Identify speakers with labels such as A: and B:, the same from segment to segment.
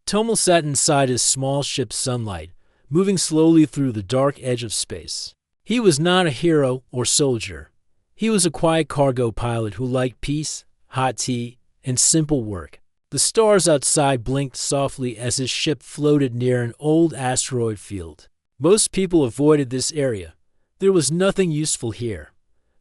A: Tomel sat inside his small ship's sunlight, moving slowly through the dark edge of space. He was not a hero or soldier. He was a quiet cargo pilot who liked peace, hot tea, and simple work. The stars outside blinked softly as his ship floated near an old asteroid field. Most people avoided this area. There was nothing useful here.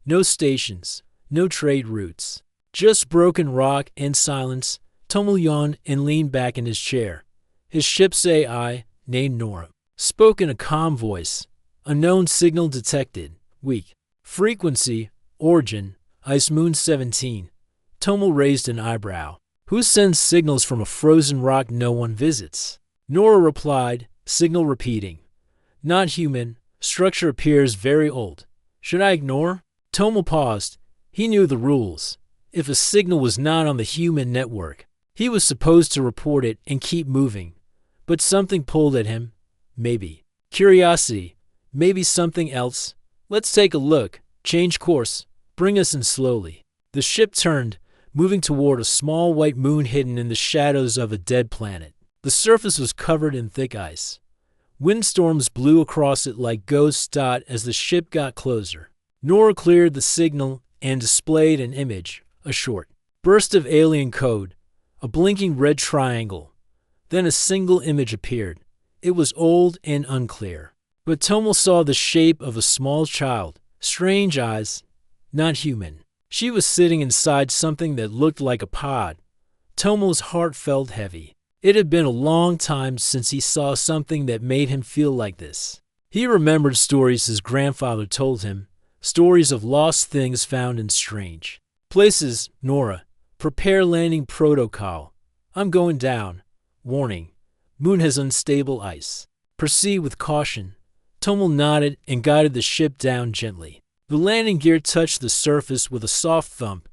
A: No stations, no trade routes. Just broken rock and silence. Tomel yawned and leaned back in his chair. His ship's AI, named Nora, spoke in a calm voice. Unknown signal detected. Weak. Frequency, origin, Ice Moon 17. Tomel raised an eyebrow. Who sends signals from a frozen rock no one visits? Nora replied, signal repeating. Not human. Structure appears very old. Should I ignore? Tomel paused. He knew the rules. If a signal was not on the human network, he was supposed to report it and keep moving. But something pulled at him. Maybe. Curiosity. Maybe something else. Let's take a look. Change course. Bring us in slowly. The ship turned, moving toward a small white moon hidden in the shadows of a dead planet. The surface was covered in thick ice. Windstorms blew across it like ghost dots as the ship got closer. Nora cleared the signal and displayed an image, a short burst of alien code, a blinking red triangle. Then a single image appeared. It was old and unclear. But Tomel saw the shape of a small child, strange eyes, not human. She was sitting inside something that looked like a pod. Tomel's heart felt heavy. It had been a long time since he saw something that made him feel like this. He remembered stories his grandfather told him, stories of lost things found in strange places. Nora, prepare landing protocol. I'm going down. Warning, moon has unstable ice. Proceed with caution. Tomel nodded and guided the ship down gently. The landing gear touched the surface with a soft thump.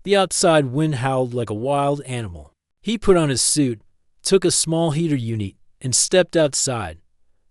A: The outside wind howled like a wild animal. He put on his suit, took a small heater unit, and stepped outside.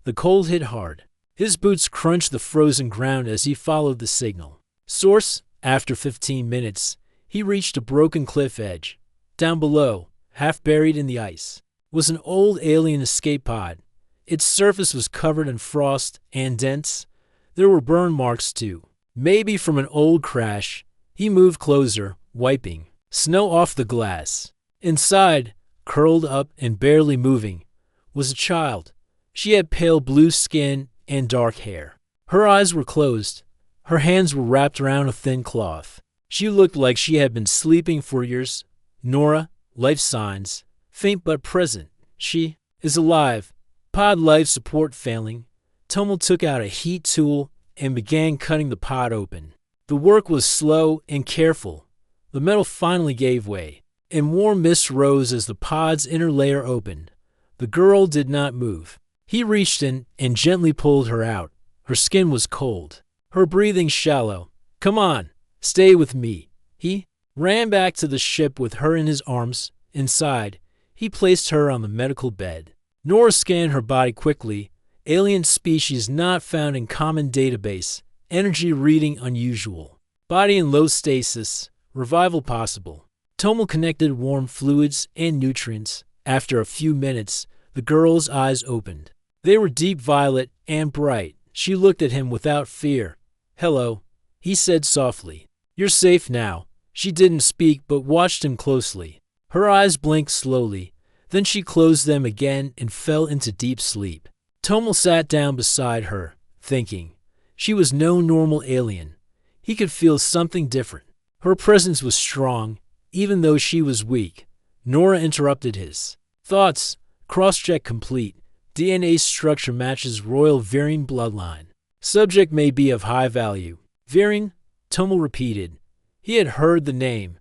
A: The cold hit hard. His boots crunched the frozen ground as he followed the signal. Source. After 15 minutes, he reached a broken cliff edge. Down below, half buried in the ice, was an old alien escape pod. Its surface was covered in frost and dents. There were burn marks too. Maybe from an old crash. He moved closer, wiping snow off the glass. Inside, curled up and barely moving, was a child. She had pale blue skin and dark hair. Her eyes were closed. Her hands were wrapped around a thin cloth. She looked like she had been sleeping for years. Nora, life signs, faint but present. She is alive. Pod life support failing. Tomel took out a heat tool and began cutting the pod open. The work was slow and careful. The metal finally gave way, and warm mist rose as the pod's inner layer opened. The girl did not move. He reached in and gently pulled her out. Her skin was cold, her breathing shallow. Come on, stay with me. He ran back to the ship with her in his arms. Inside, he placed her on the medical bed. Nora scanned her body quickly. Alien species not found in common database. Energy reading unusual. Body in low stasis. Revival possible. Tomel connected warm fluids and nutrients. After a few minutes, the girl's eyes opened. They were deep violet and bright. She looked at him without fear. Hello, he said softly. You're safe now. She didn't speak but watched him closely. Her eyes blinked slowly. Then she closed them again and fell into deep sleep. Tomel sat down beside her, thinking. She was no normal alien. He could feel something different. Her presence was strong, even though she was weak. Nora interrupted his thoughts. Cross-check complete. DNA structure matches royal Varian bloodline. Subject may be of high value. Varian, Tomel repeated. He had heard the name.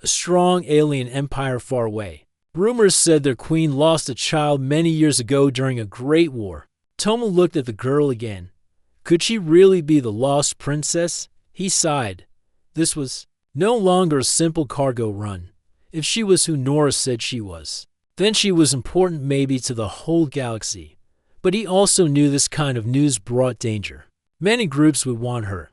A: A strong alien empire far away. Rumors said their queen lost a child many years ago during a great war. Tomel looked at the girl again. Could she really be the lost princess? He sighed. This was no longer a simple cargo run. If she was who Nora said she was, then she was important maybe to the whole galaxy. But he also knew this kind of news brought danger. Many groups would want her,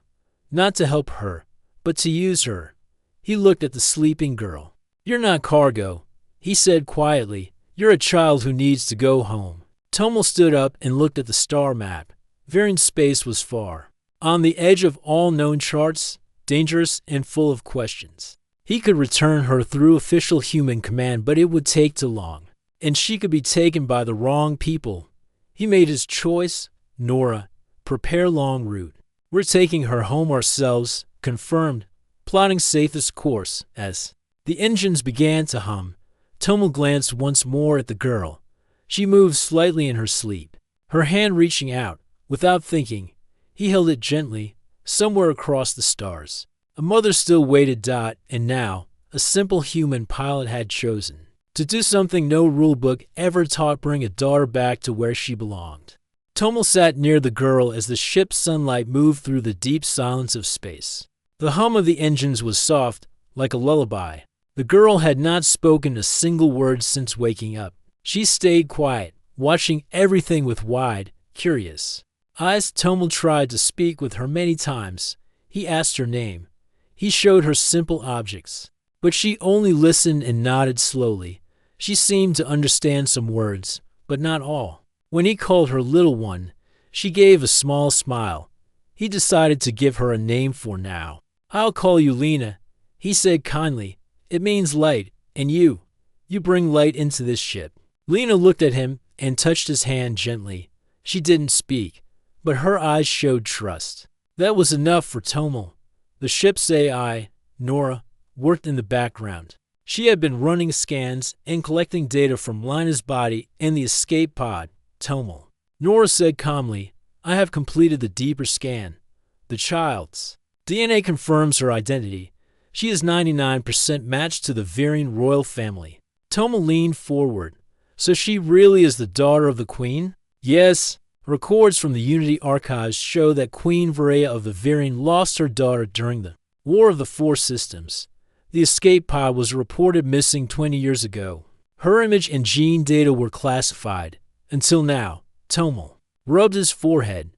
A: not to help her, but to use her. He looked at the sleeping girl. You're not cargo, he said quietly. You're a child who needs to go home. Tomal stood up and looked at the star map. Varian space was far, on the edge of all known charts, dangerous and full of questions. He could return her through official human command, but it would take too long, and she could be taken by the wrong people. He made his choice. Nora, prepare long route. We're taking her home ourselves, confirmed, plotting safest course. As the engines began to hum, Tomal glanced once more at the girl. She moved slightly in her sleep, her hand reaching out. Without thinking, he held it gently, somewhere across the stars. A mother still waited. And now, a simple human pilot had chosen to do something no rulebook ever taught: bring a daughter back to where she belonged. Tomal sat near the girl as the ship's sunlight moved through the deep silence of space. The hum of the engines was soft, like a lullaby. The girl had not spoken a single word since waking up. She stayed quiet, watching everything with wide, curious eyes. Tomal tried to speak with her many times. He asked her name. He showed her simple objects, but she only listened and nodded slowly. She seemed to understand some words, but not all. When he called her little one, she gave a small smile. He decided to give her a name for now. I'll call you Lena, he said kindly. It means light, and you bring light into this ship. Lena looked at him and touched his hand gently. She didn't speak, but her eyes showed trust. That was enough for Tomal. The ship's AI, Nora, worked in the background. She had been running scans and collecting data from Lena's body and the escape pod. Tomal. Nora said calmly, I have completed the deeper scan. The child's DNA confirms her identity. She is 99% matched to the Varian royal family. Tomal leaned forward. So she really is the daughter of the queen? Yes. Records from the Unity archives show that Queen Varaya of the Varian lost her daughter during the War of the Four Systems. The escape pod was reported missing 20 years ago. Her image and gene data were classified. Until now. Tomal rubbed his forehead.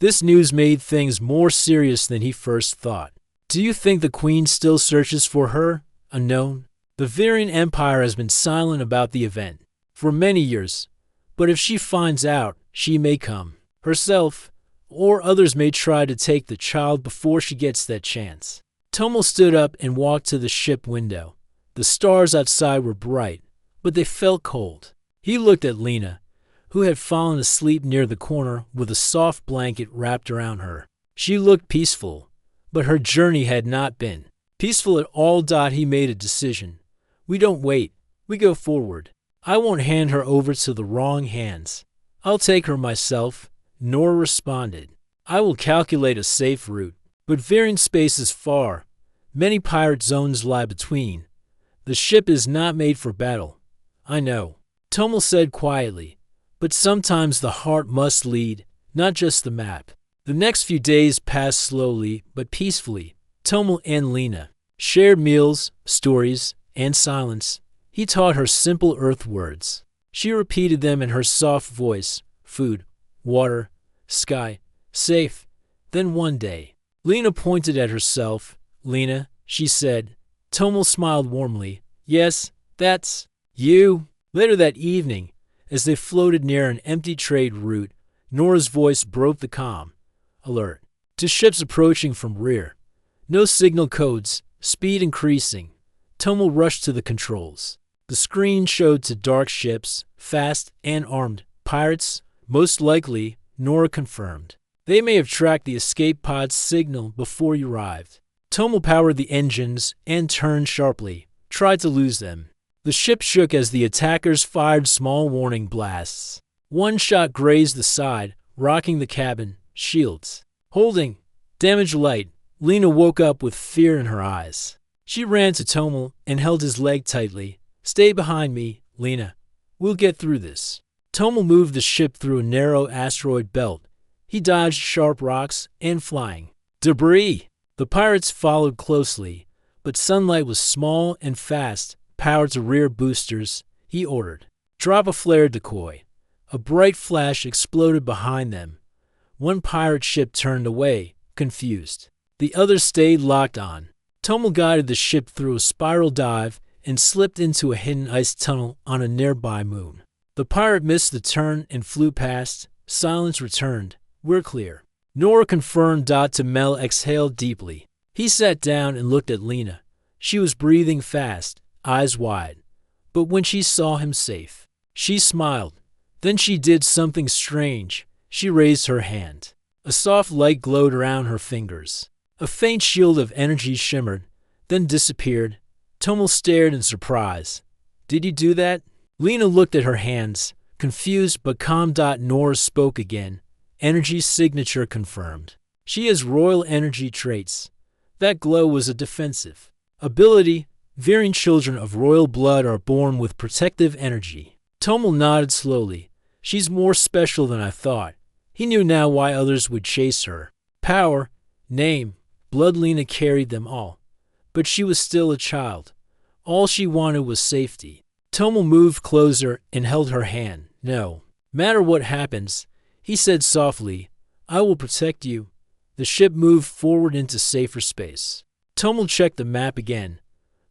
A: This news made things more serious than he first thought. Do you think the queen still searches for her? Unknown. The Varian Empire has been silent about the event for many years, but if she finds out, she may come herself, or others may try to take the child before she gets that chance. Tomal stood up and walked to the ship window. The stars outside were bright, but they felt cold. He looked at Lena, who had fallen asleep near the corner with a soft blanket wrapped around her. She looked peaceful, but her journey had not been peaceful at all. He made a decision. We don't wait. We go forward. I won't hand her over to the wrong hands. I'll take her myself, Nora responded. I will calculate a safe route. But Varian space is far. Many pirate zones lie between. The ship is not made for battle. I know, Tomal said quietly. But sometimes the heart must lead, not just the map. The next few days passed slowly but peacefully. Tomal and Lena shared meals, stories, and silence. He taught her simple earth words. She repeated them in her soft voice. Food, water, sky, safe. Then one day, Lena pointed at herself. Lena, she said. Tomal smiled warmly. Yes, that's you. Later that evening, as they floated near an empty trade route, Nora's voice broke the calm. Alert. To ships approaching from rear. No signal codes, speed increasing. Tomal rushed to the controls. The screen showed to dark ships, fast and armed. Pirates, most likely, Nora confirmed. They may have tracked the escape pod's signal before you arrived. Tomal powered the engines and turned sharply, tried to lose them. The ship shook as the attackers fired small warning blasts. One shot grazed the side, rocking the cabin. Shields. Holding. Damaged light. Lena woke up with fear in her eyes. She ran to Tomal and held his leg tightly. Stay behind me, Lena. We'll get through this. Tomal moved the ship through a narrow asteroid belt. He dodged sharp rocks and flying debris. The pirates followed closely, but sunlight was small and fast. Power to rear boosters, he ordered. Drop a flare decoy. A bright flash exploded behind them. One pirate ship turned away, confused. The others stayed locked on. Tomal guided the ship through a spiral dive and slipped into a hidden ice tunnel on a nearby moon. The pirate missed the turn and flew past. Silence returned. We're clear. Nora confirmed. To Mel exhaled deeply. He sat down and looked at Lena. She was breathing fast, eyes wide. But when she saw him safe, she smiled. Then she did something strange. She raised her hand. A soft light glowed around her fingers. A faint shield of energy shimmered, then disappeared. Tomo stared in surprise. Did you do that? Lena looked at her hands, confused but calm. Nora spoke again. Energy signature confirmed. She has royal energy traits. That glow was a defensive ability. Varying children of royal blood are born with protective energy. Tomo nodded slowly. She's more special than I thought. He knew now why others would chase her. Power, name, blood. Lena carried them all. But she was still a child. All she wanted was safety. Tomo moved closer and held her hand. No matter what happens, he said softly, I will protect you. The ship moved forward into safer space. Tomo checked the map again.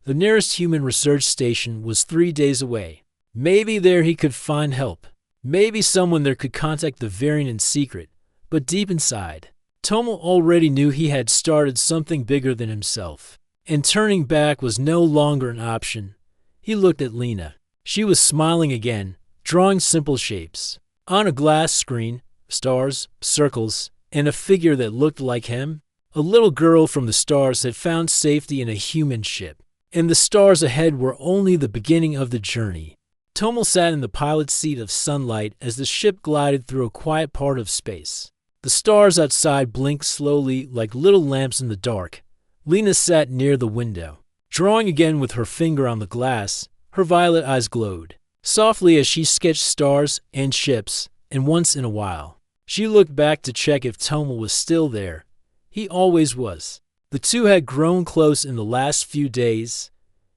A: The nearest human research station was 3 days away. Maybe there he could find help. Maybe someone there could contact the variant in secret. But deep inside, Tomo already knew he had started something bigger than himself. And turning back was no longer an option. He looked at Lena. She was smiling again, drawing simple shapes. On a glass screen, stars, circles, and a figure that looked like him. A little girl from the stars had found safety in a human ship. And the stars ahead were only the beginning of the journey. Tomo sat in the pilot's seat of sunlight as the ship glided through a quiet part of space. The stars outside blinked slowly like little lamps in the dark. Lena sat near the window. Drawing again with her finger on the glass, her violet eyes glowed softly as she sketched stars and ships, and once in a while, she looked back to check if Tomo was still there. He always was. The two had grown close in the last few days.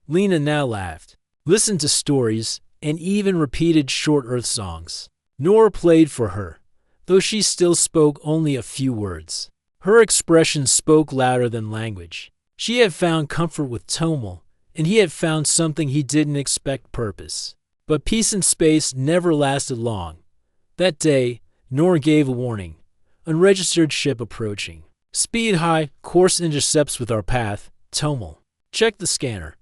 A: Lena now laughed, listened to stories, and even repeated short Earth songs. Nora played for her, though she still spoke only a few words. Her expression spoke louder than language. She had found comfort with Tomo, and he had found something he didn't expect: purpose. But peace in space never lasted long. That day, Nora gave a warning. Unregistered ship approaching. Speed high, course intercepts with our path. Tomo checked the scanner.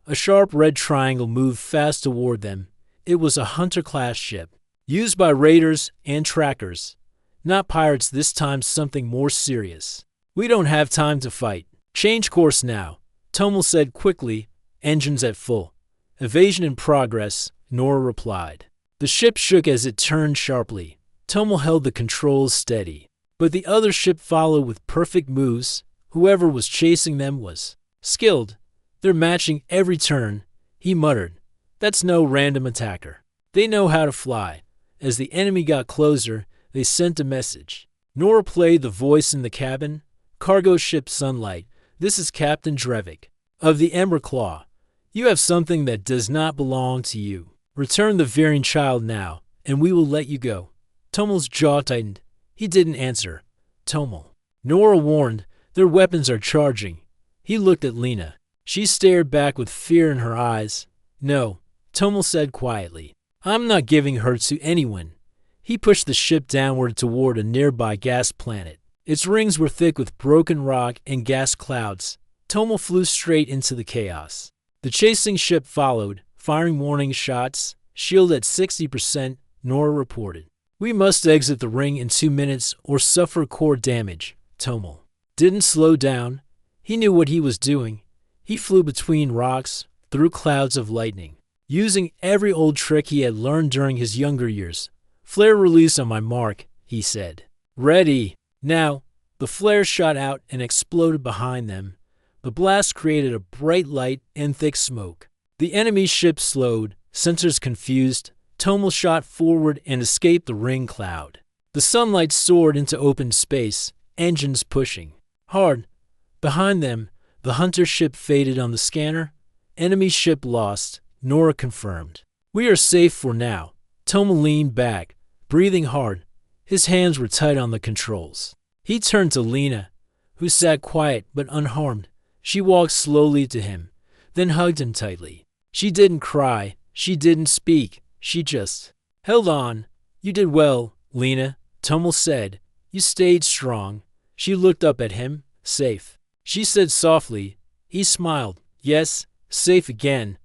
A: A sharp red triangle moved fast toward them. It was a hunter-class ship, used by raiders and trackers. Not pirates this time, something more serious. We don't have time to fight. Change course now, Tomo said quickly, engines at full. Evasion in progress, Nora replied. The ship shook as it turned sharply. Tomo held the controls steady. But the other ship followed with perfect moves. Whoever was chasing them was skilled. They're matching every turn, he muttered. That's no random attacker. They know how to fly. As the enemy got closer, they sent a message. Nora played the voice in the cabin. Cargo ship Sunlight, this is Captain Drevik of the Ember Claw. You have something that does not belong to you. Return the Varian child now, and we will let you go. Tomo's jaw tightened. He didn't answer. Tomo. Nora warned, their weapons are charging. He looked at Lena. She stared back with fear in her eyes. No, Tomo said quietly. I'm not giving her to anyone. He pushed the ship downward toward a nearby gas planet. Its rings were thick with broken rock and gas clouds. Tomo flew straight into the chaos. The chasing ship followed, firing warning shots. Shield at 60%, Nora reported. We must exit the ring in 2 minutes or suffer core damage. Tomo didn't slow down. He knew what he was doing. He flew between rocks, through clouds of lightning, using every old trick he had learned during his younger years. Flare release on my mark, he said. Ready. Now, the flare shot out and exploded behind them. The blast created a bright light and thick smoke. The enemy ship slowed, sensors confused. Tomo shot forward and escaped the ring cloud. The sunlight soared into open space, engines pushing hard. Behind them, the hunter ship faded on the scanner. Enemy ship lost, Nora confirmed. We are safe for now. Tomo leaned back, breathing hard. His hands were tight on the controls. He turned to Lena, who sat quiet but unharmed. She walked slowly to him, then hugged him tightly. She didn't cry. She didn't speak. She just held on. You did well, Lena, Tomal said. You stayed strong. She looked up at him. Safe, she said softly. He smiled. Yes, safe again.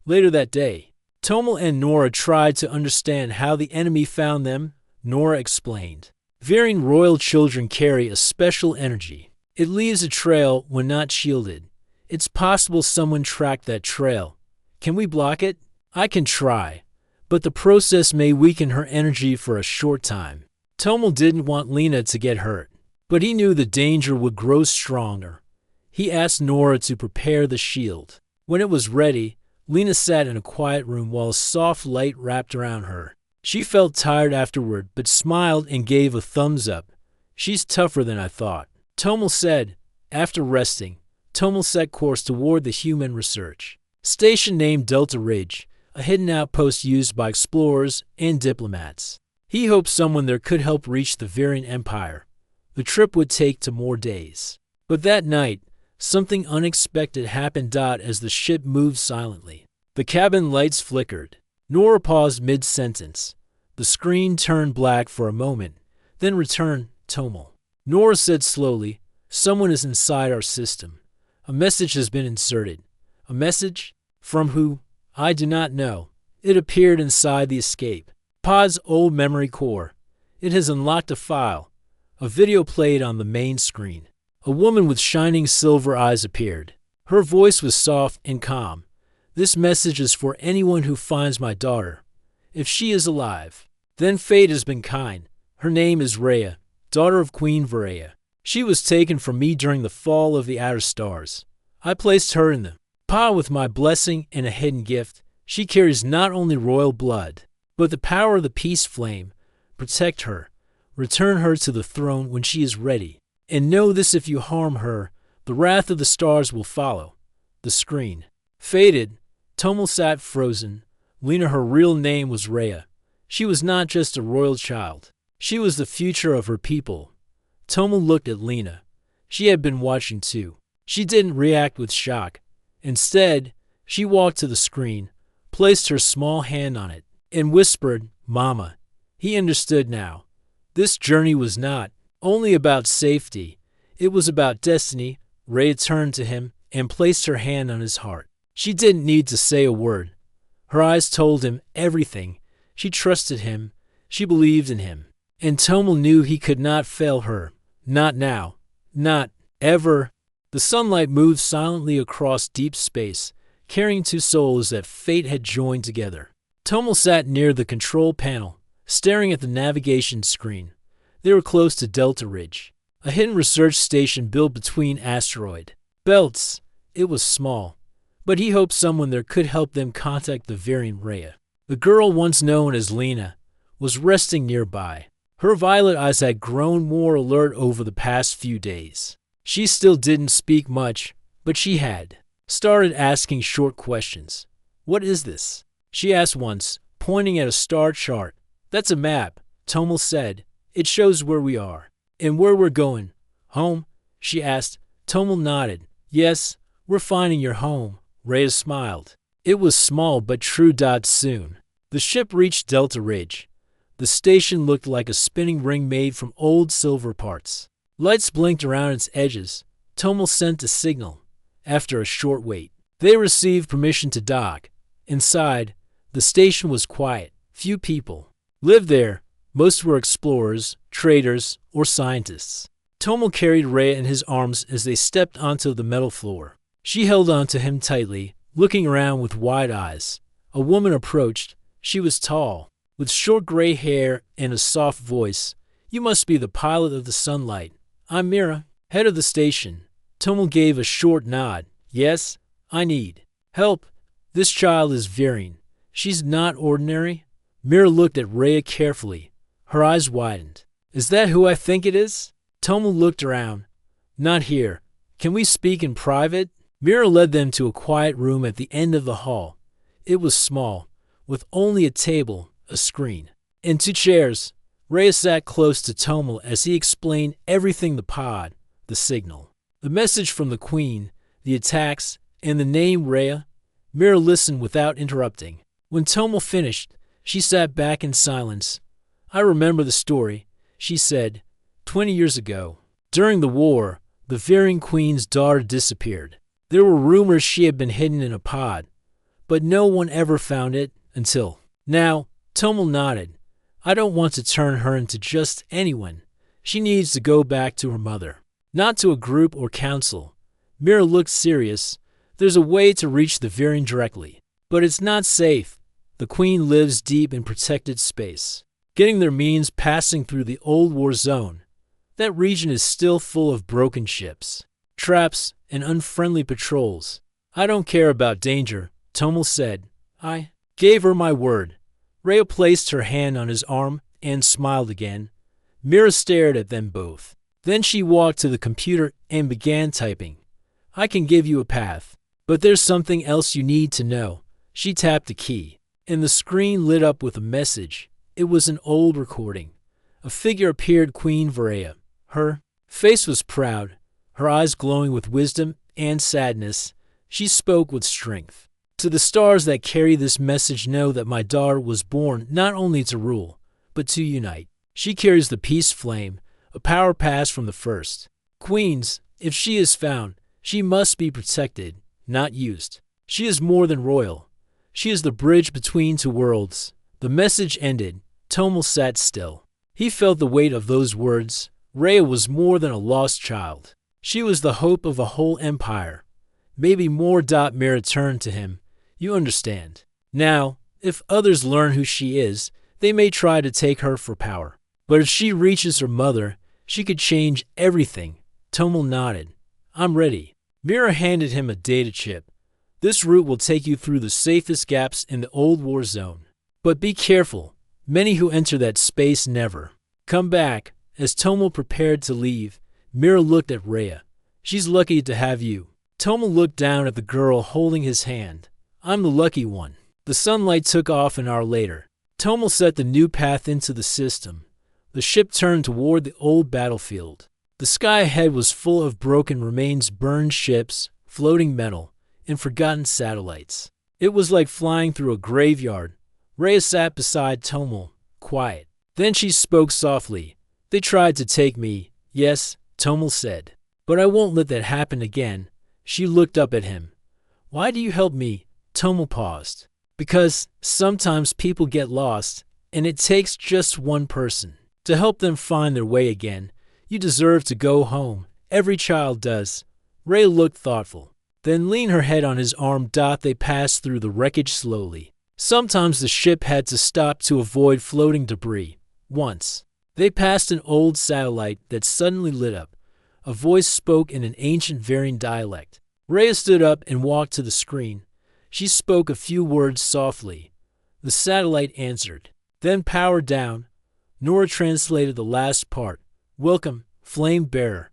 A: Later that day, Tomal and Nora tried to understand how the enemy found them. Nora explained. Varying royal children carry a special energy. It leaves a trail when not shielded. It's possible someone tracked that trail. Can we block it? I can try. But the process may weaken her energy for a short time. Tomal didn't want Lena to get hurt, but he knew the danger would grow stronger. He asked Nora to prepare the shield. When it was ready, Lena sat in a quiet room while a soft light wrapped around her. She felt tired afterward, but smiled and gave a thumbs up. She's tougher than I thought, Tomal said. After resting, Tomal set course toward the human research station named Delta Ridge, a hidden outpost used by explorers and diplomats. He hoped someone there could help reach the Varian Empire. The trip would take to more days. But that night, something unexpected happened. As the ship moved silently, the cabin lights flickered. Nora paused mid-sentence. The screen turned black for a moment, then returned. Tomal, Nora said slowly, someone is inside our system. A message has been inserted. A message? From who? I do not know. It appeared inside the escape pod's old memory core. It has unlocked a file. A video played on the main screen. A woman with shining silver eyes appeared. Her voice was soft and calm. This message is for anyone who finds my daughter. If she is alive, then fate has been kind. Her name is Rhea, daughter of Queen Varia. She was taken from me during the fall of the outer stars. I placed her in the pod with my blessing and a hidden gift. She carries not only royal blood, but the power of the peace flame. Protect her. Return her to the throne when she is ready. And know this, if you harm her, the wrath of the stars will follow. The screen faded. Tomal sat frozen. Lena, her real name was Rhea. She was not just a royal child. She was the future of her people. Tomal looked at Lena. She had been watching too. She didn't react with shock. Instead, she walked to the screen, placed her small hand on it, and whispered, Mama. He understood now. This journey was not only about safety. It was about destiny. Rhea turned to him and placed her hand on his heart. She didn't need to say a word. Her eyes told him everything. She trusted him. She believed in him. And Tomal knew he could not fail her. Not now. Not ever. The sunlight moved silently across deep space, carrying two souls that fate had joined together. Tomal sat near the control panel, staring at the navigation screen. They were close to Delta Ridge, a hidden research station built between asteroid belts. It was small, but he hoped someone there could help them contact the Varian Rhea. The girl once known as Lena was resting nearby. Her violet eyes had grown more alert over the past few days. She still didn't speak much, but she had started asking short questions. What is this? She asked once, pointing at a star chart. That's a map, Tomal said. It shows where we are. And where we're going. Home? She asked. Tomal nodded. Yes, we're finding your home. Rhea smiled. It was small but true. Soon, the ship reached Delta Ridge. The station looked like a spinning ring made from old silver parts. Lights blinked around its edges. Tomal sent a signal. After a short wait, they received permission to dock. Inside, the station was quiet. Few people lived there. Most were explorers, traders, or scientists. Tomal carried Rhea in his arms as they stepped onto the metal floor. She held onto him tightly, looking around with wide eyes. A woman approached. She was tall, with short gray hair and a soft voice. You must be the pilot of the Sunlight. I'm Mira, head of the station. Tomal gave a short nod. Yes, I need help. This child is Varian. She's not ordinary. Mira looked at Rhea carefully. Her eyes widened. Is that who I think it is? Tomal looked around. Not here. Can we speak in private? Mira led them to a quiet room at the end of the hall. It was small, with only a table, a screen, and two chairs. Rhea sat close to Tomal as he explained everything: the pod, the signal, the message from the Queen, the attacks, and the name Rhea. Mira listened without interrupting. When Tomel finished, she sat back in silence. I remember the story, she said. 20 years ago, during the war, the Varying Queen's daughter disappeared. There were rumors she had been hidden in a pod, but no one ever found it until now. Tomel nodded. I don't want to turn her into just anyone. She needs to go back to her mother, not to a group or council. Mira looked serious. There's a way to reach the Varying directly, but it's not safe. The Queen lives deep in protected space. Getting there means passing through the old war zone. That region is still full of broken ships, traps, and unfriendly patrols. I don't care about danger, Tomel said. I gave her my word. Rhea placed her hand on his arm and smiled again. Mira stared at them both. Then she walked to the computer and began typing. I can give you a path, but there's something else you need to know. She tapped a key, and the screen lit up with a message. It was an old recording. A figure appeared, Queen Varaya. Her face was proud, her eyes glowing with wisdom and sadness. She spoke with strength. To the stars that carry this message, know that my daughter was born not only to rule, but to unite. She carries the peace flame, a power passed from the first. Queens, if she is found, she must be protected, not used. She is more than royal. She is the bridge between two worlds. The message ended. Tomel sat still. He felt the weight of those words. Rhea was more than a lost child. She was the hope of a whole empire. Maybe more. Mira turned to him. You understand. Now, if others learn who she is, they may try to take her for power. But if she reaches her mother, she could change everything. Tomel nodded. I'm ready. Mira handed him a data chip. This route will take you through the safest gaps in the old war zone. But be careful. Many who enter that space never come back. As Tomel prepared to leave, Mira looked at Rhea. She's lucky to have you. Tomel looked down at the girl holding his hand. I'm the lucky one. The sunlight took off an hour later. Tomel set the new path into the system. The ship turned toward the old battlefield. The sky ahead was full of broken remains, burned ships, floating metal, and forgotten satellites. It was like flying through a graveyard. Rhea sat beside Tomel, quiet. Then she spoke softly. They tried to take me, yes, Tomel said. But I won't let that happen again. She looked up at him. Why do you help me? Tomel paused. Because sometimes people get lost, and it takes just one person to help them find their way again. You deserve to go home. Every child does. Rhea looked thoughtful, then leaned her head on his arm. They passed through the wreckage slowly. Sometimes the ship had to stop to avoid floating debris. Once, they passed an old satellite that suddenly lit up. A voice spoke in an ancient Varying dialect. Rhea stood up and walked to the screen. She spoke a few words softly. The satellite answered, then powered down. Nora translated the last part. Welcome, Flame Bearer.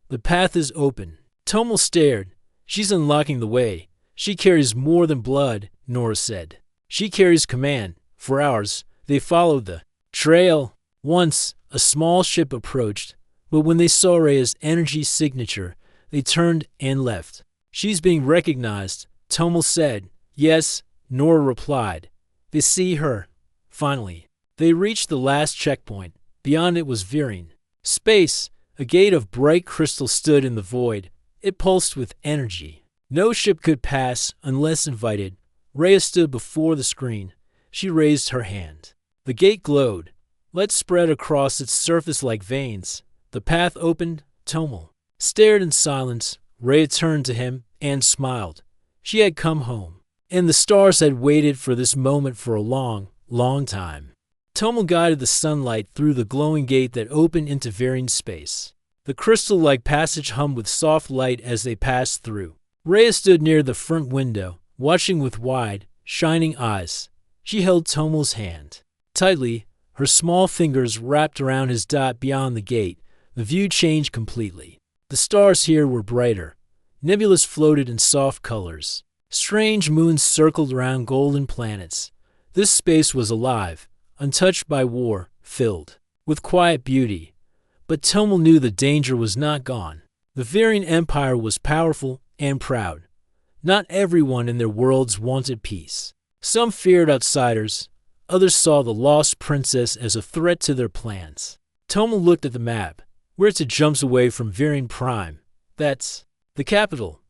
A: The path is open. Tomel stared. She's unlocking the way. She carries more than blood, Nora said. She carries command. For hours, they followed the trail. Once, a small ship approached, but when they saw Rhea's energy signature, they turned and left. She's being recognized, Tomel said. Yes, Nora replied. They see her. Finally, they reached the last checkpoint. Beyond it was Varying space. A gate of bright crystal stood in the void. It pulsed with energy. No ship could pass unless invited. Rhea stood before the screen. She raised her hand. The gate glowed. Light spread across its surface like veins. The path opened. Tomel stared in silence. Rhea turned to him and smiled. She had come home, and the stars had waited for this moment for a long, long time. Tomel guided the sunlight through the glowing gate that opened into Varying space. The crystal-like passage hummed with soft light as they passed through. Rhea stood near the front window, watching with wide, shining eyes. She held Tomel's hand tightly, her small fingers wrapped around his. Beyond the gate, the view changed completely. The stars here were brighter. Nebulas floated in soft colors. Strange moons circled around golden planets. This space was alive, untouched by war, filled with quiet beauty. But Tomel knew the danger was not gone. The Varying Empire was powerful and proud. Not everyone in their worlds wanted peace. Some feared outsiders, others saw the lost princess as a threat to their plans. Tomo looked at the map. We're 2 jumps away from Viren Prime. That's the capital.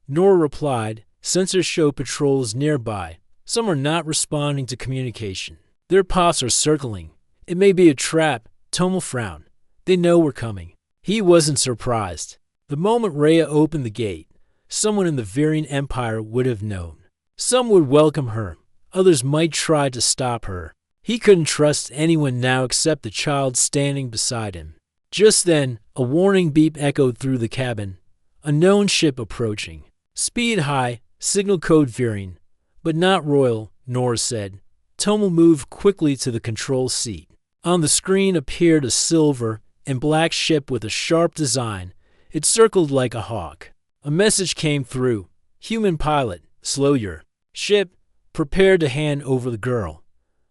A: Nora replied, sensors show patrols nearby. Some are not responding to communication. Their pods are circling. It may be a trap. Tomo frowned. They know we're coming. He wasn't surprised. The moment Rhea opened the gate, someone in the Viren Empire would have known. Some would welcome her. Others might try to stop her. He couldn't trust anyone now except the child standing beside him. Just then, a warning beep echoed through the cabin. A known ship approaching. Speed high, signal code Viren. But not royal, Nora said. Tomo moved quickly to the control seat. On the screen appeared a silver and black ship with a sharp design. It circled like a hawk. A message came through. Human pilot, slow your ship. Prepare to hand over the girl.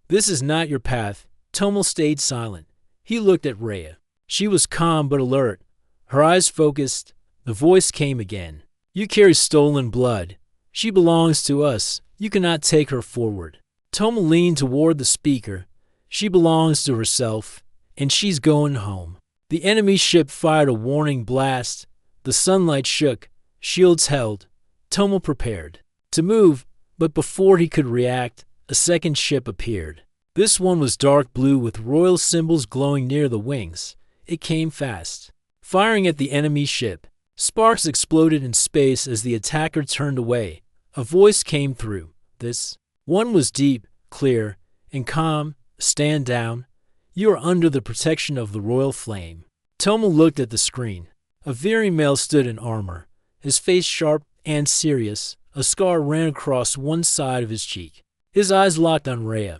A: This is not your path. Tomo stayed silent. He looked at Rhea. She was calm but alert. Her eyes focused. The voice came again. You carry stolen blood. She belongs to us. You cannot take her forward. Tomo leaned toward the speaker. She belongs to herself, and she's going home. The enemy ship fired a warning blast. The sunlight shook. Shields held. Tomo prepared to move, but before he could react, a second ship appeared. This one was dark blue with royal symbols glowing near the wings. It came fast, firing at the enemy ship. Sparks exploded in space as the attacker turned away. A voice came through. This one was deep, clear, and calm. Stand down. You are under the protection of the royal flame. Tomo looked at the screen. A Viren male stood in armor, his face sharp and serious. A scar ran across one side of his cheek. His eyes locked on Rhea.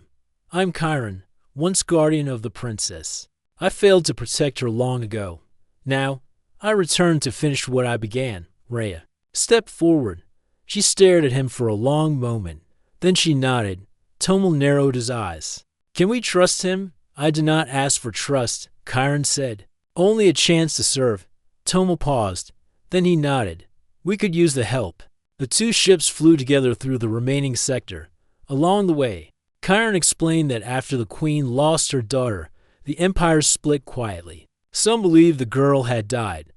A: I'm Chiron, once guardian of the princess. I failed to protect her long ago. Now, I return to finish what I began. Rhea stepped forward. She stared at him for a long moment. Then she nodded. Tomo narrowed his eyes. Can we trust him? I did not ask for trust, Chiron said. Only a chance to serve. Tomo paused. Then he nodded. We could use the help. The 2 ships flew together through the remaining sector. Along the way, Chiron explained that after the queen lost her daughter, the empire split quietly. Some believed the girl had died.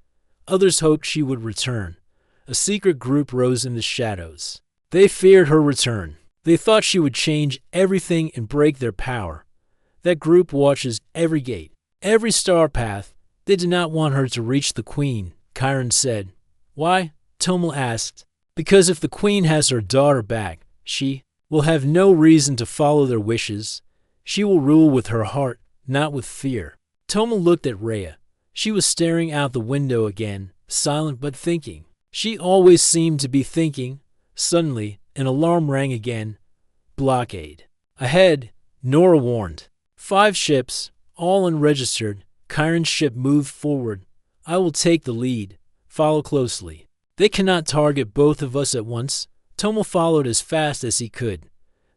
A: Others hoped she would return. A secret group rose in the shadows. They feared her return. They thought she would change everything and break their power. That group watches every gate, every star path. They did not want her to reach the queen, Chiron said. Why? Tomo asked. Because if the queen has her daughter back, she will have no reason to follow their wishes. She will rule with her heart, not with fear. Tomo looked at Rhea. She was staring out the window again, silent but thinking. She always seemed to be thinking. Suddenly, an alarm rang again. Blockade. Ahead, Nora warned. 5 ships, all unregistered. Chiron's ship moved forward. I will take the lead. Follow closely. They cannot target both of us at once. Tomo followed as fast as he could.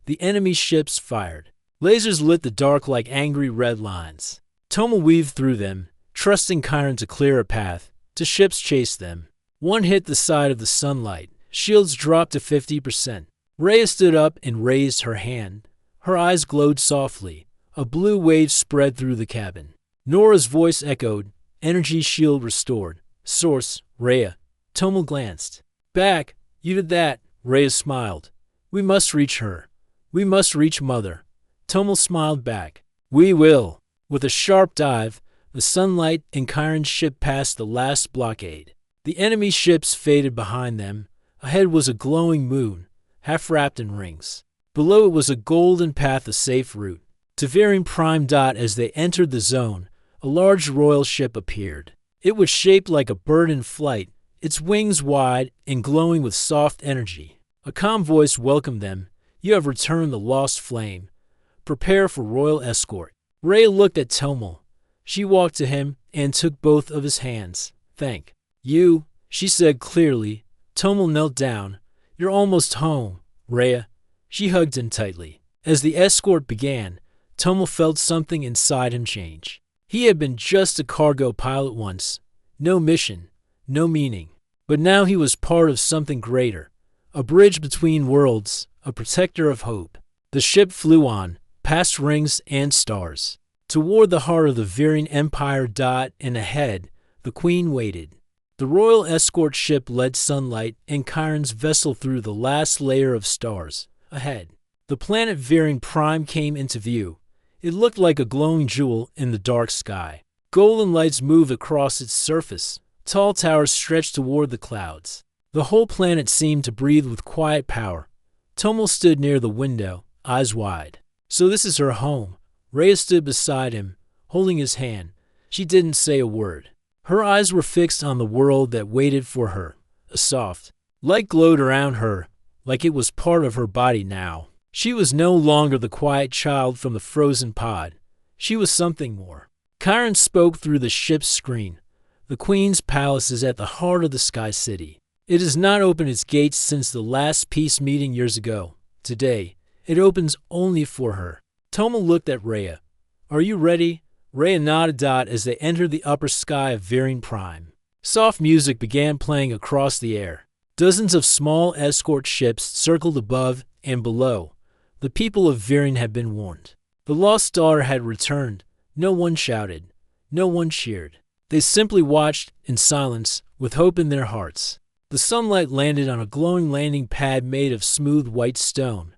A: The enemy ships fired. Lasers lit the dark like angry red lines. Tomo weaved through them, trusting Chiron to clear a path. 2 ships chased them. One hit the side of the sunlight. Shields dropped to 50%. Rhea stood up and raised her hand. Her eyes glowed softly. A blue wave spread through the cabin. Nora's voice echoed. Energy shield restored. Source, Rhea. Tomo glanced back. You did that. Rhea smiled. We must reach her. We must reach Mother. Tomo smiled back. We will. With a sharp dive, the sunlight and Chiron's ship passed the last blockade. The enemy ships faded behind them. Ahead was a glowing moon, half wrapped in rings. Below it was a golden path, a safe route. To Viren Prime. As they entered the zone, a large royal ship appeared. It was shaped like a bird in flight, its wings wide and glowing with soft energy. A calm voice welcomed them. You have returned the lost flame. Prepare for royal escort. Rhea looked at Tomo. She walked to him and took both of his hands. Thank you, she said clearly. Tomo knelt down. You're almost home, Rhea. She hugged him tightly. As the escort began, Tomo felt something inside him change. He had been just a cargo pilot once. No mission, no meaning. But now he was part of something greater. a bridge between worlds, a protector of hope. The ship flew on, past rings and stars, toward the heart of the veering empire. And ahead, the queen waited. The royal escort ship led sunlight and Chiron's vessel through the last layer of stars. Ahead, the planet Veering Prime came into view. It looked like a glowing jewel in the dark sky. Golden lights moved across its surface. Tall towers stretched toward the clouds. The whole planet seemed to breathe with quiet power. Tomel stood near the window, eyes wide. So this is her home. Rhea stood beside him, holding his hand. She didn't say a word. Her eyes were fixed on the world that waited for her. A soft light glowed around her, like it was part of her body now. She was no longer the quiet child from the frozen pod. She was something more. Chiron spoke through the ship's screen. The Queen's palace is at the heart of the Sky City. It has not opened its gates since the last peace meeting years ago. Today, it opens only for her. Tomel looked at Rhea. Are you ready? Rhea nodded as they entered the upper sky of Veering Prime. Soft music began playing across the air. Dozens of small escort ships circled above and below. The people of Veering had been warned. The lost daughter had returned. No one shouted. No one cheered. They simply watched in silence, with hope in their hearts. The sunlight landed on a glowing landing pad made of smooth white stone.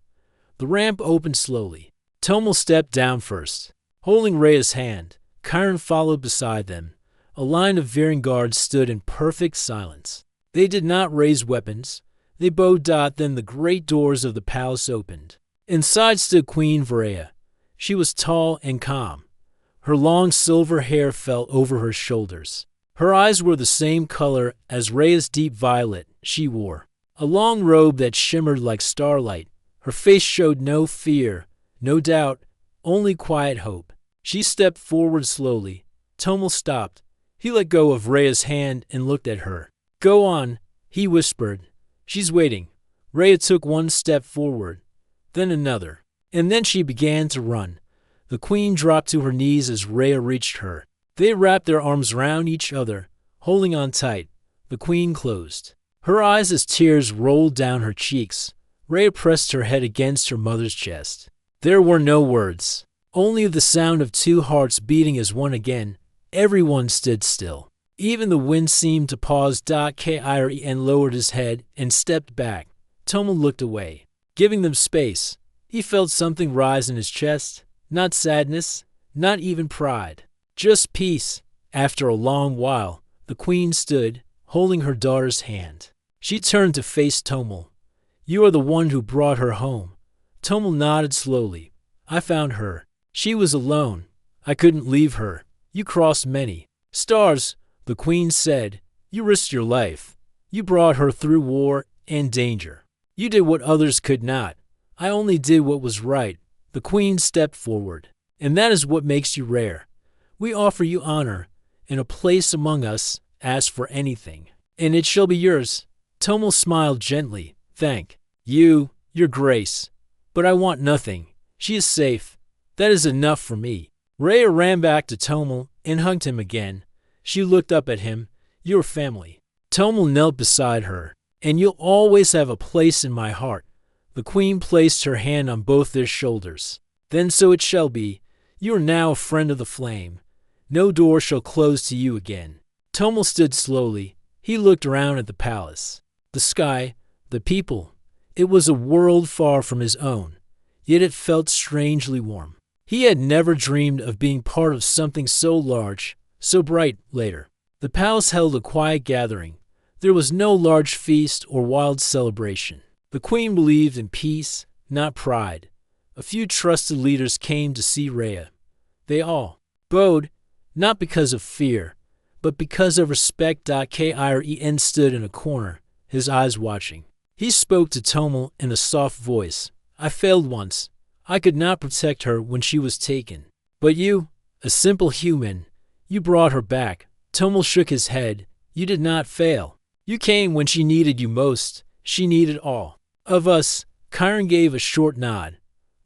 A: The ramp opened slowly. Tomel stepped down first. Holding Rhea's hand, Chiron followed beside them. A line of Veering guards stood in perfect silence. They did not raise weapons. They bowed. Then the great doors of the palace opened. Inside stood Queen Rhea. She was tall and calm. Her long silver hair fell over her shoulders. Her eyes were the same color as Rhea's deep violet she wore, a long robe that shimmered like starlight. Her face showed no fear, no doubt, only quiet hope. She stepped forward slowly. Tomel stopped. He let go of Rhea's hand and looked at her. Go on, he whispered. She's waiting. Rhea took one step forward, then another, and then she began to run. The queen dropped to her knees as Rhea reached her. They wrapped their arms round each other, holding on tight. The queen closed her eyes as tears rolled down her cheeks. Rhea pressed her head against her mother's chest. There were no words, only the sound of two hearts beating as one again. Everyone stood still. Even the wind seemed to pause. Chiron lowered his head and stepped back. Tomel looked away, giving them space. He felt something rise in his chest. Not sadness, not even pride, just peace. After a long while, the queen stood, holding her daughter's hand. She turned to face Tomel. You are the one who brought her home. Tomel nodded slowly. I found her. She was alone. I couldn't leave her. You crossed many stars, the queen said. You risked your life. You brought her through war and danger. You did what others could not. I only did what was right. The queen stepped forward. And that is what makes you rare. We offer you honor and a place among us. Ask for anything, and it shall be yours. Tomel smiled gently. Thank you, your grace. But I want nothing. She is safe. That is enough for me. Rhea ran back to Tomel and hugged him again. She looked up at him. Your family. Tomel knelt beside her. And you'll always have a place in my heart. The queen placed her hand on both their shoulders. Then so it shall be. You are now a friend of the flame. No door shall close to you again. Tomel stood slowly. He looked around at the palace, the sky, the people. It was a world far from his own, yet it felt strangely warm. He had never dreamed of being part of something so large, so bright. Later, the palace held a quiet gathering. There was no large feast or wild celebration. The queen believed in peace, not pride. A few trusted leaders came to see Rhea. They all bowed, not because of fear, but because of respect. Chiron stood in a corner, his eyes watching. He spoke to Tomel in a soft voice. I failed once. I could not protect her when she was taken. But you, a simple human, you brought her back. Tomel shook his head. You did not fail. You came when she needed you most. She needed all of us. Chiron gave a short nod.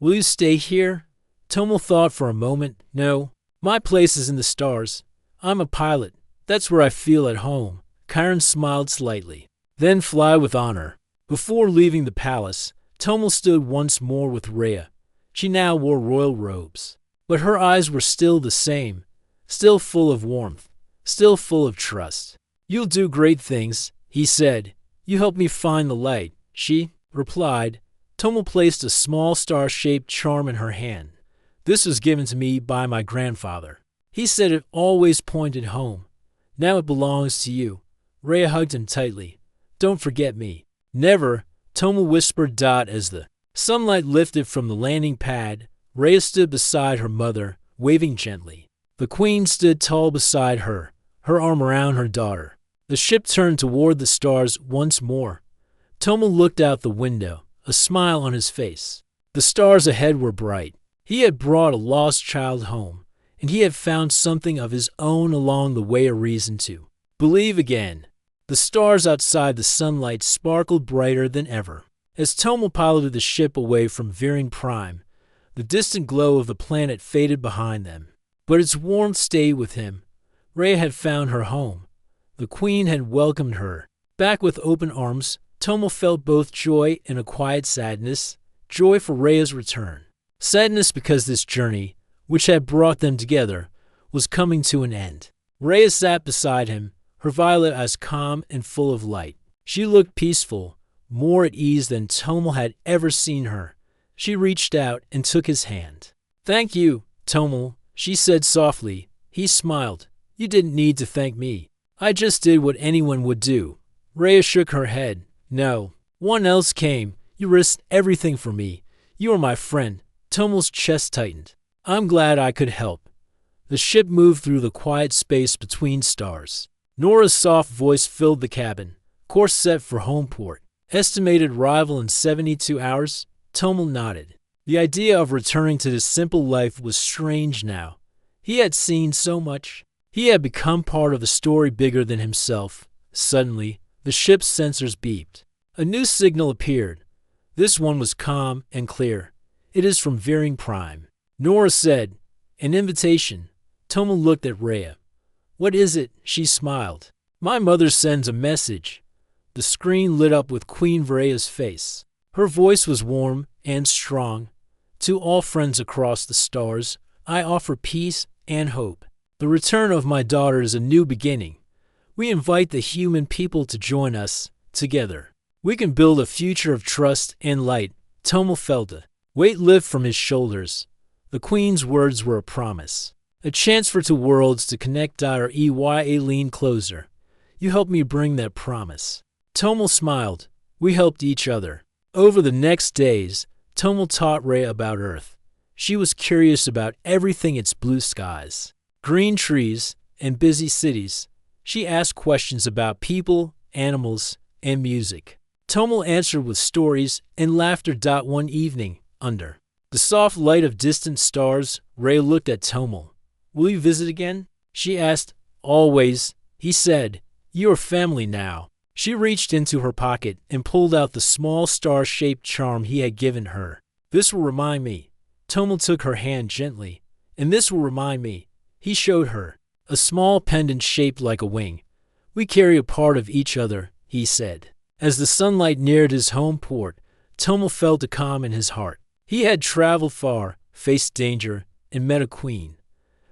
A: Will you stay here? Tomel thought for a moment. No, my place is in the stars. I'm a pilot. That's where I feel at home. Chiron smiled slightly. Then fly with honor. Before leaving the palace, Tomel stood once more with Rhea. She now wore royal robes, but her eyes were still the same, still full of warmth, still full of trust. "You'll do great things," he said. "You helped me find the light," she replied. Tomel placed a small star-shaped charm in her hand. "This was given to me by my grandfather. He said it always pointed home. Now it belongs to you." Rhea hugged him tightly. "Don't forget me." "Never," Tomel whispered. As the sunlight lifted from the landing pad, Rhea stood beside her mother, waving gently. The queen stood tall beside her, her arm around her daughter. The ship turned toward the stars once more. Tomel looked out the window, a smile on his face. The stars ahead were bright. He had brought a lost child home, and he had found something of his own along the way, a reason to believe again. The stars outside the sunlight sparkled brighter than ever. As Tomel piloted the ship away from Veering Prime, the distant glow of the planet faded behind them. But its warmth stayed with him. Rhea had found her home. The queen had welcomed her. Back with open arms, Tomel felt both joy and a quiet sadness. Joy for Rhea's return. Sadness because this journey, which had brought them together, was coming to an end. Rhea sat beside him, her violet eyes calm and full of light. She looked peaceful, more at ease than Tomel had ever seen her. She reached out and took his hand. "Thank you, Tomel," she said softly. He smiled. "You didn't need to thank me. I just did what anyone would do." Rhea shook her head. "No, one else came. You risked everything for me. You are my friend." Tomel's chest tightened. "I'm glad I could help." The ship moved through the quiet space between stars. Nora's soft voice filled the cabin. "Course set for Homeport. Estimated arrival in 72 hours? Tomel nodded. The idea of returning to this simple life was strange now. He had seen so much. He had become part of a story bigger than himself. Suddenly, the ship's sensors beeped. A new signal appeared. This one was calm and clear. "It is from Veering Prime." Nora said, "An invitation." Tomel looked at Rhea. "What is it?" She smiled. "My mother sends a message." The screen lit up with Queen Rhea's face. Her voice was warm and strong. "To all friends across the stars, I offer peace and hope. The return of my daughter is a new beginning. We invite the human people to join us. Together, we can build a future of trust and light." Tomel felt a weight lift from his shoulders. The queen's words were a promise. A chance for two worlds to connect. EYA leaned closer. "You helped me bring that promise." Tomel smiled. "We helped each other." Over the next days, Tomel taught Rhea about Earth. She was curious about everything: its blue skies, green trees, and busy cities. She asked questions about people, animals, and music. Tomel answered with stories and laughter. One evening, under the soft light of distant stars, Rhea looked at Tomel. "Will you visit again?" she asked. "Always," he said. "You are family now." She reached into her pocket and pulled out the small star-shaped charm he had given her. "This will remind me." Tomel took her hand gently. "And this will remind me." He showed her a small pendant shaped like a wing. "We carry a part of each other," he said. As the sunlight neared his home port, Tomel felt a calm in his heart. He had traveled far, faced danger, and met a queen.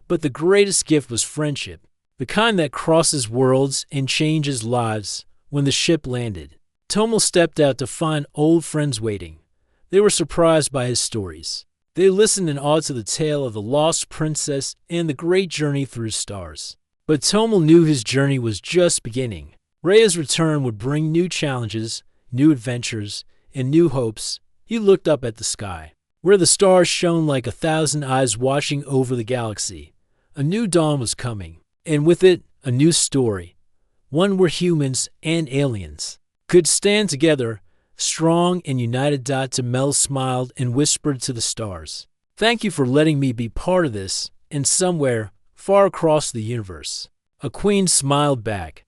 A: But the greatest gift was friendship, the kind that crosses worlds and changes lives. When the ship landed, Tomel stepped out to find old friends waiting. They were surprised by his stories. They listened in awe to the tale of the lost princess and the great journey through stars. But Tomel knew his journey was just beginning. Rhea's return would bring new challenges, new adventures, and new hopes. He looked up at the sky, where the stars shone like 1,000 eyes watching over the galaxy. A new dawn was coming, and with it, a new story. One where humans and aliens could stand together, strong and united. Tomel smiled and whispered to the stars, "Thank you for letting me be part of this." And somewhere, far across the universe, a queen smiled back.